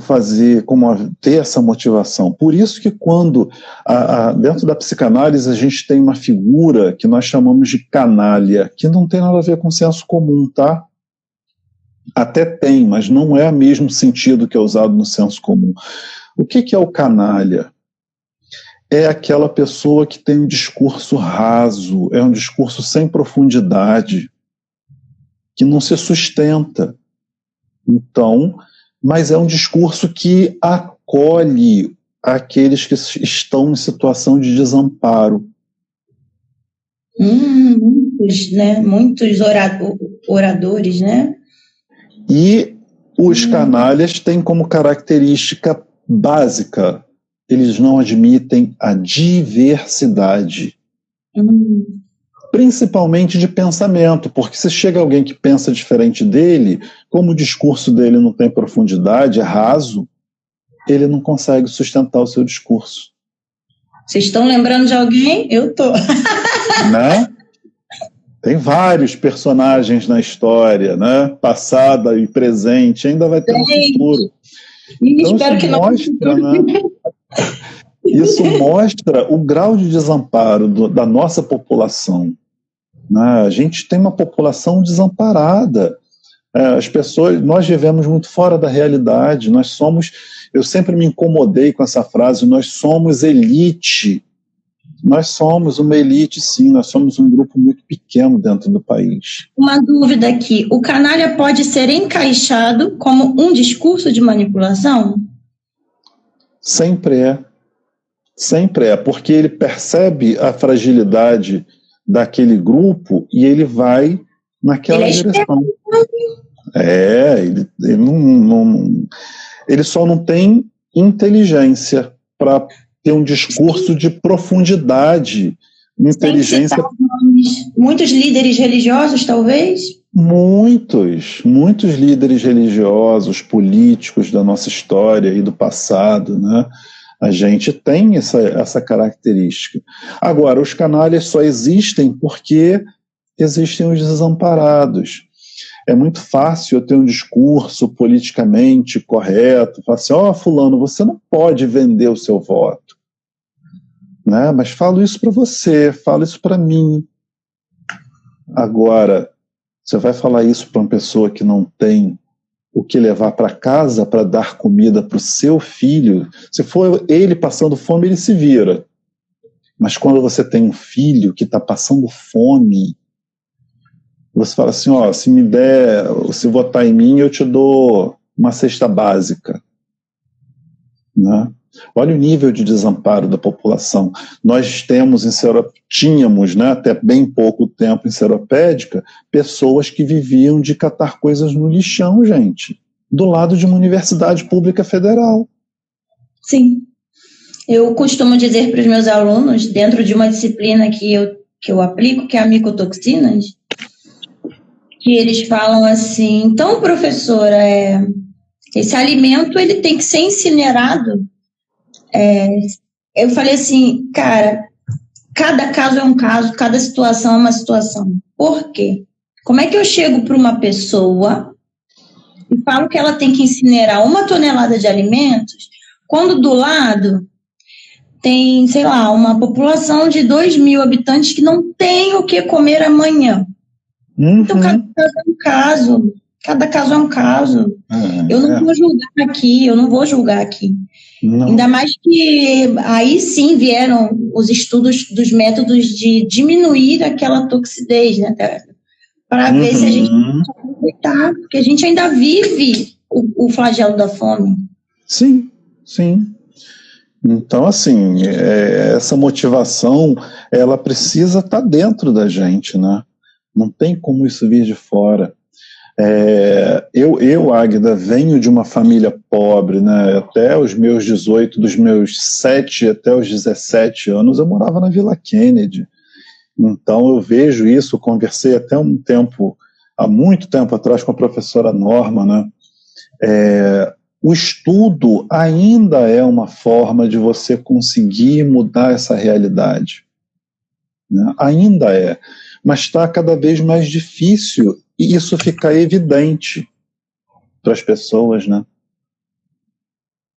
ter essa motivação. Por isso que quando, dentro da psicanálise, a gente tem uma figura que nós chamamos de canalha, que não tem nada a ver com senso comum, tá? Até tem, mas não é o mesmo sentido que é usado no senso comum. O que é o canalha? É aquela pessoa que tem um discurso raso, é um discurso sem profundidade, que não se sustenta. Então, mas é um discurso que acolhe aqueles que estão em situação de desamparo. Muitos, né? Muitos oradores, né? E os canalhas têm como característica básica: eles não admitem a diversidade. Principalmente de pensamento, porque se chega alguém que pensa diferente dele, como o discurso dele não tem profundidade, é raso, ele não consegue sustentar o seu discurso. Vocês estão lembrando de alguém? Eu tô. Né? Tem vários personagens na história, né? Passada e presente, ainda vai ter um futuro. Então, espero que mostra, não. Né? Isso mostra o grau de desamparo da nossa população. Né? A gente tem uma população desamparada. As pessoas, nós vivemos muito fora da realidade. Eu sempre me incomodei com essa frase: nós somos elite. Nós somos uma elite, sim, nós somos um grupo muito pequeno dentro do país. Uma dúvida aqui: o canalha pode ser encaixado como um discurso de manipulação? Sempre é. Sempre é, porque ele percebe a fragilidade daquele grupo e ele vai naquela direção. Ele só não tem inteligência para ter um discurso de profundidade. Inteligência. Muitos líderes religiosos, talvez? Muitos líderes religiosos, políticos da nossa história e do passado, né? A gente tem essa característica. Agora, os canalhas só existem porque existem os desamparados. É muito fácil eu ter um discurso politicamente correto, falar assim, fulano, você não pode vender o seu voto. Né? Mas falo isso para você, falo isso para mim. Agora, você vai falar isso para uma pessoa que não tem o que levar para casa para dar comida para o seu filho? Se for ele passando fome, ele se vira. Mas quando você tem um filho que está passando fome, você fala assim, se votar em mim, eu te dou uma cesta básica. Né? Olha o nível de desamparo da população. Nós tínhamos, né, até bem pouco tempo em Seropédica, pessoas que viviam de catar coisas no lixão, gente, do lado de uma universidade pública federal. Sim. Eu costumo dizer para os meus alunos, dentro de uma disciplina que eu aplico, que é a micotoxinas, que eles falam assim, então, professora, esse alimento ele tem que ser incinerado. Eu falei assim, cara, cada caso é um caso, cada situação é uma situação. Por quê? Como é que eu chego para uma pessoa e falo que ela tem que incinerar 1 tonelada de alimentos, quando do lado tem, sei lá, uma população de 2.000 habitantes que não tem o que comer amanhã. Uhum. Então, cada caso é um caso. Cada caso é um caso. Eu não vou julgar aqui. Não. Ainda mais que aí sim vieram os estudos dos métodos de diminuir aquela toxidez, né? Para ver se a gente pode aproveitar, porque a gente ainda vive o flagelo da fome. Sim, sim. Então, assim, essa motivação, ela precisa estar dentro da gente, né? Não tem como isso vir de fora. Eu, Águida, venho de uma família pobre, né? Até os meus 18, dos meus 7 até os 17 anos, eu morava na Vila Kennedy. Então, eu vejo isso, conversei até há muito tempo atrás com a professora Norma, né? O estudo ainda é uma forma de você conseguir mudar essa realidade. Né? Ainda é. Mas está cada vez mais difícil e isso fica evidente para as pessoas, né?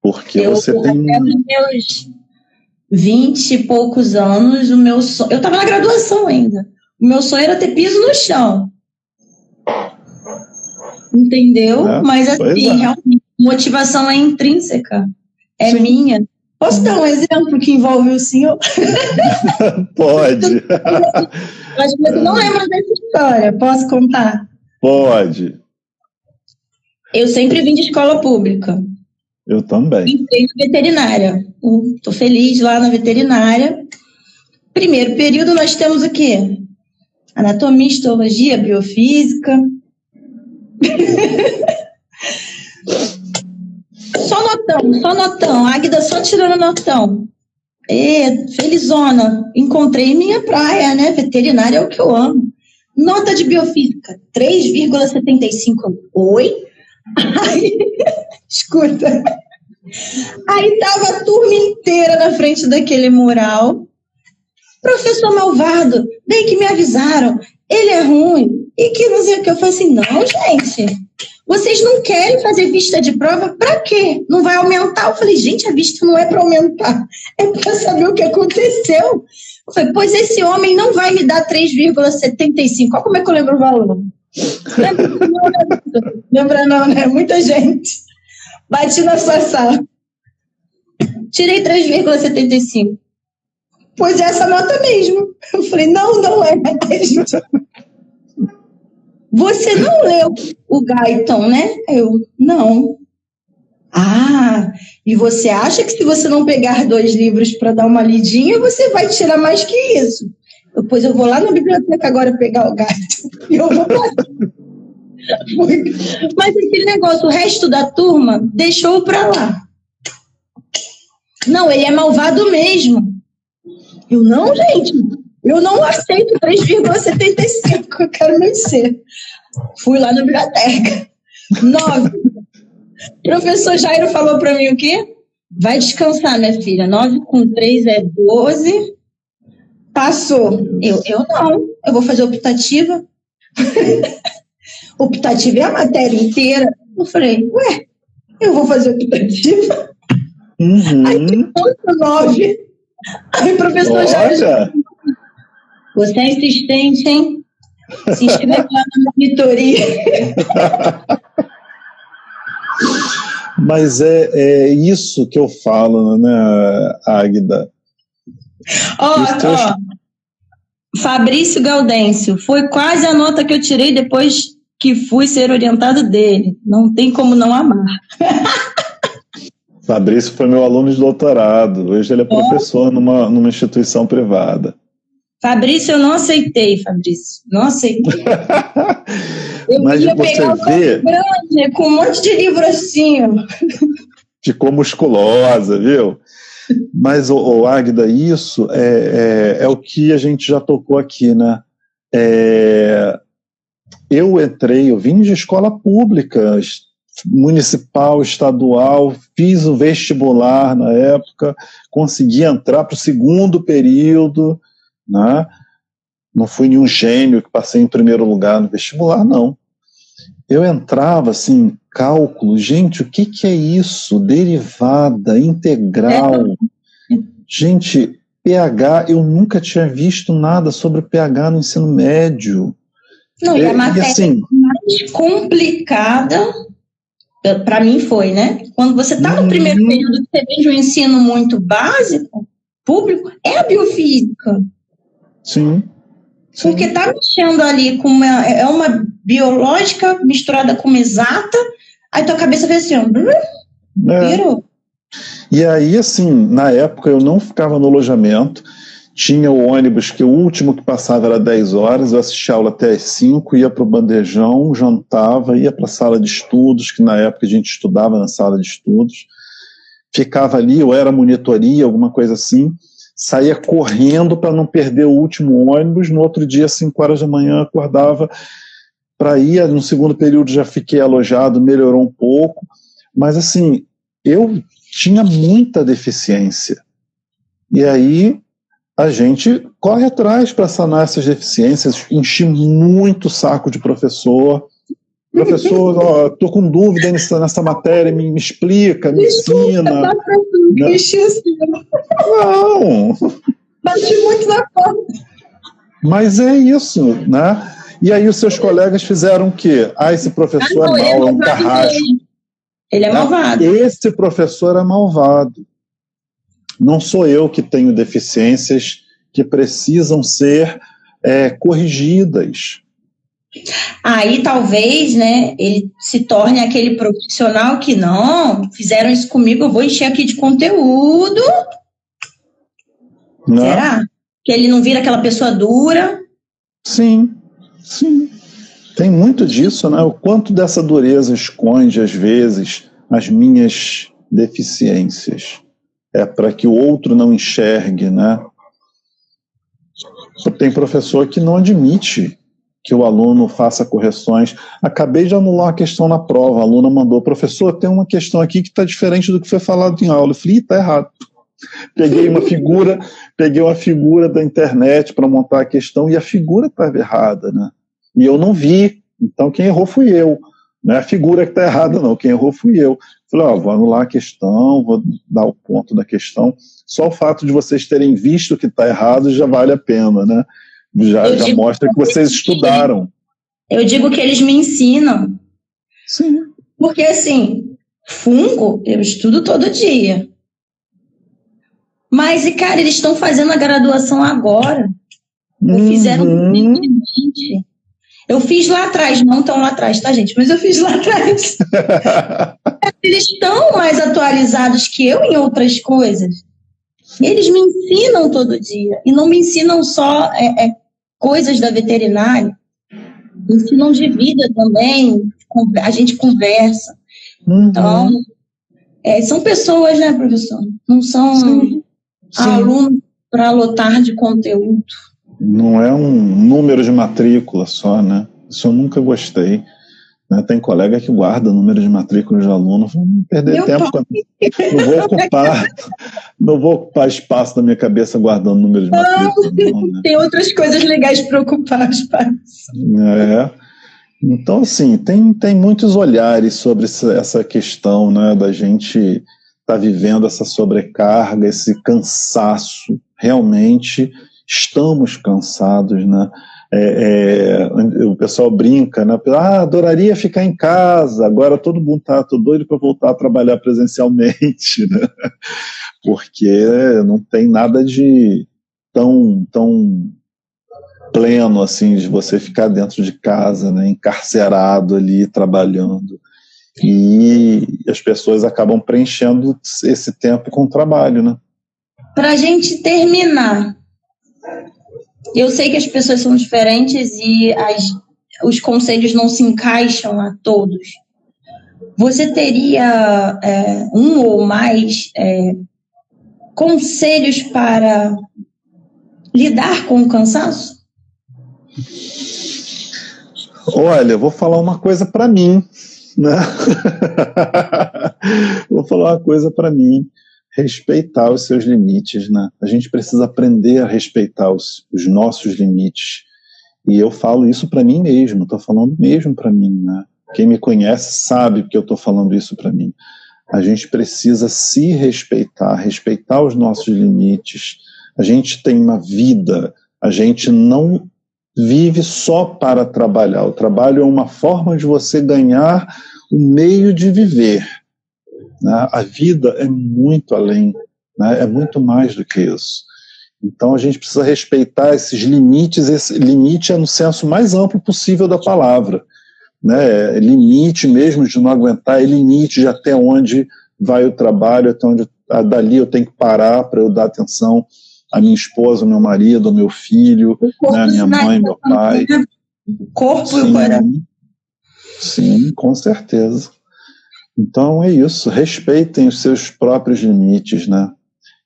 Porque você tem... Até nos meus 20 e poucos anos, o meu sonho... Eu estava na graduação ainda. O meu sonho era ter piso no chão. Entendeu? Mas assim, realmente, motivação é intrínseca. É Sim. minha. Posso dar um exemplo que envolve o senhor? Pode. Mas você não lembra dessa história. Posso contar? Pode. Eu sempre vim de escola pública. Eu também. Entrei na veterinária. Estou feliz lá na veterinária. Primeiro período nós temos o quê? Anatomia, histologia, biofísica. Só notão. Águida só tirando notão. Felizona. Encontrei minha praia, né? Veterinária é o que eu amo. Nota de biofísica, 3,75. Oi? Aí, escuta. Aí tava a turma inteira na frente daquele mural. Professor malvado, bem que me avisaram. Ele é ruim. E que não sei o que. Eu falei assim, não, gente. Vocês não querem fazer vista de prova? Para quê? Não vai aumentar? Eu falei, gente, a vista não é para aumentar. É para saber o que aconteceu. Eu falei, pois esse homem não vai me dar 3,75. Olha como é que eu lembro o valor. Lembra não, né? Muita gente. Bati na sua sala. Tirei 3,75. Pois é essa nota mesmo. Eu falei, não é. Você não leu o Guyton, né? Eu, não. Ah, e você acha que se você não pegar 2 livros para dar uma lidinha, você vai tirar mais que isso? Pois eu vou lá na biblioteca agora pegar o Guyton. E eu vou passar. Mas aquele negócio, o resto da turma deixou para lá. Não, ele é malvado mesmo. Eu, não, gente. Eu não aceito 3,75. Eu quero vencer. Fui lá na biblioteca. 9. Professor Jairo falou para mim o quê? Vai descansar, minha filha. 9 com 3 é 12. Passou. Eu não. Eu vou fazer optativa. Optativa é a matéria inteira. Eu falei, ué, eu vou fazer optativa? Aí, 9. Aí o professor já... Você é insistente, hein? Se inscreve lá na monitoria. Mas é isso que eu falo, né, Águida? Fabrício Gaudêncio, foi quase a nota que eu tirei depois que fui ser orientado dele. Não tem como não amar. Fabrício foi meu aluno de doutorado. Hoje ele é professor numa instituição privada. Fabrício, eu não aceitei, Fabrício. Não aceitei. Mas ia você pegar vê... grande, com um monte de livro assim. Ficou musculosa, viu? Mas, Águida, isso é o que a gente já tocou aqui, né? Eu vim de escola pública, municipal, estadual, fiz o vestibular na época, consegui entrar para o segundo período, né? Não fui nenhum gênio que passei em primeiro lugar no vestibular, não. Eu entrava, assim, cálculo, gente, o que é isso? Derivada, integral. Gente, pH, eu nunca tinha visto nada sobre pH no ensino médio. Não, e a matéria assim, mais complicada, para mim foi, né? Quando você está no primeiro período, que você vem de um ensino muito básico, público, é a biofísica. Sim. Porque está mexendo ali com uma biológica misturada com uma exata, aí tua cabeça vê assim, virou. E aí, assim, na época eu não ficava no alojamento, tinha o ônibus que o último que passava era 10 horas, eu assistia a aula até às 5, ia para o bandejão, jantava, ia para a sala de estudos, que na época a gente estudava na sala de estudos, ficava ali, ou era monitoria, alguma coisa assim, saía correndo para não perder o último ônibus, no outro dia, às 5 horas da manhã, acordava para ir, no segundo período já fiquei alojado, melhorou um pouco, mas assim, eu tinha muita deficiência, e aí a gente corre atrás para sanar essas deficiências, enchi muito o saco de professor, estou com dúvida nessa matéria, me explica, me ensina. Não. Bati muito na porta. Mas é isso, né? E aí os seus colegas fizeram o quê? Esse professor é mau, é um carrasco. Ele é malvado. Esse professor é malvado. Não sou eu que tenho deficiências que precisam ser corrigidas. Aí talvez, né, ele se torne aquele profissional que não, fizeram isso comigo, eu vou encher aqui de conteúdo. Não. Será? Que ele não vira aquela pessoa dura? Sim. Tem muito disso, né? O quanto dessa dureza esconde, às vezes, as minhas deficiências. É para que o outro não enxergue, né? Tem professor que não admite que o aluno faça correções. Acabei de anular a questão na prova. A aluna mandou, professor, tem uma questão aqui que está diferente do que foi falado em aula. Eu falei, está errado. Peguei uma figura da internet para montar a questão e a figura estava errada, né? E eu não vi. Então quem errou fui eu. Não é a figura que está errada, não. Quem errou fui eu. Falei, vou anular a questão, vou dar o ponto da questão. Só o fato de vocês terem visto que está errado já vale a pena, né? Já mostra que vocês estudaram. Eu digo que eles me ensinam. Sim. Porque, assim, fungo eu estudo todo dia. Mas, cara, eles estão fazendo a graduação agora. Fizeram 2020. Eu fiz lá atrás, não tão lá atrás, tá, gente? Mas eu fiz lá atrás. Eles estão mais atualizados que eu em outras coisas. Eles me ensinam todo dia. E não me ensinam só coisas da veterinária. Me ensinam de vida também. A gente conversa. Então, são pessoas, né, professor? Não são alunos para lotar de conteúdo. Não é um número de matrícula só, né? Isso eu nunca gostei. Né? Tem colega que guarda número de matrícula de aluno, vou perder tempo. Não vou ocupar espaço na minha cabeça guardando número de matrícula. Não, né? Tem outras coisas legais para ocupar espaço. Então, assim, tem muitos olhares sobre essa questão, né, da gente estar vivendo essa sobrecarga, esse cansaço. Realmente estamos cansados, né? O pessoal brinca, né? Adoraria ficar em casa, agora todo mundo tô doido para voltar a trabalhar presencialmente, né? Porque não tem nada de tão pleno assim de você ficar dentro de casa, né, encarcerado ali trabalhando, e as pessoas acabam preenchendo esse tempo com o trabalho, né? Para a gente terminar, eu sei que as pessoas são diferentes e os conselhos não se encaixam a todos. Você teria um ou mais conselhos para lidar com o cansaço? Olha, eu vou falar uma coisa para mim, né? Vou falar uma coisa para mim. Respeitar os seus limites, né? A gente precisa aprender a respeitar os nossos limites. E eu falo isso para mim mesmo, estou falando mesmo para mim, né? Quem me conhece sabe que eu estou falando isso para mim. A gente precisa se respeitar, respeitar os nossos limites. A gente tem uma vida, a gente não vive só para trabalhar. O trabalho é uma forma de você ganhar o meio de viver, né? A vida é muito além, né? É muito mais do que isso. Então a gente precisa respeitar esses limites. Esse limite é no senso mais amplo possível da palavra, né? É limite mesmo de não aguentar, é limite de até onde vai o trabalho, até onde dali eu tenho que parar para eu dar atenção à minha esposa, ao meu marido, ao meu filho, né, à minha mãe, meu pai. O corpo e o coração. Sim, com certeza. Então é isso, respeitem os seus próprios limites, né?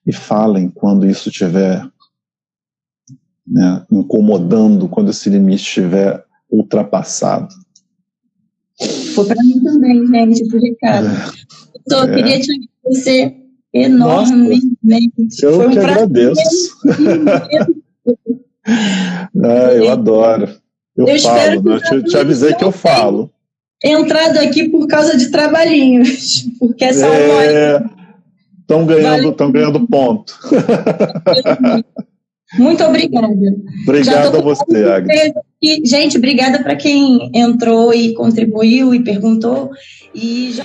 E falem quando isso estiver, né, incomodando, quando esse limite estiver ultrapassado. Foi para mim também, gente, esse recado. Eu queria te agradecer enormemente. Eu que agradeço. Eu adoro. Eu falo, né? Eu te avisei que eu falo. Entrado aqui por causa de trabalhinhos, porque essa estão ganhando ponto. Muito obrigada. Obrigado a você, Agnes. Gente, obrigada para quem entrou e contribuiu e perguntou. E já...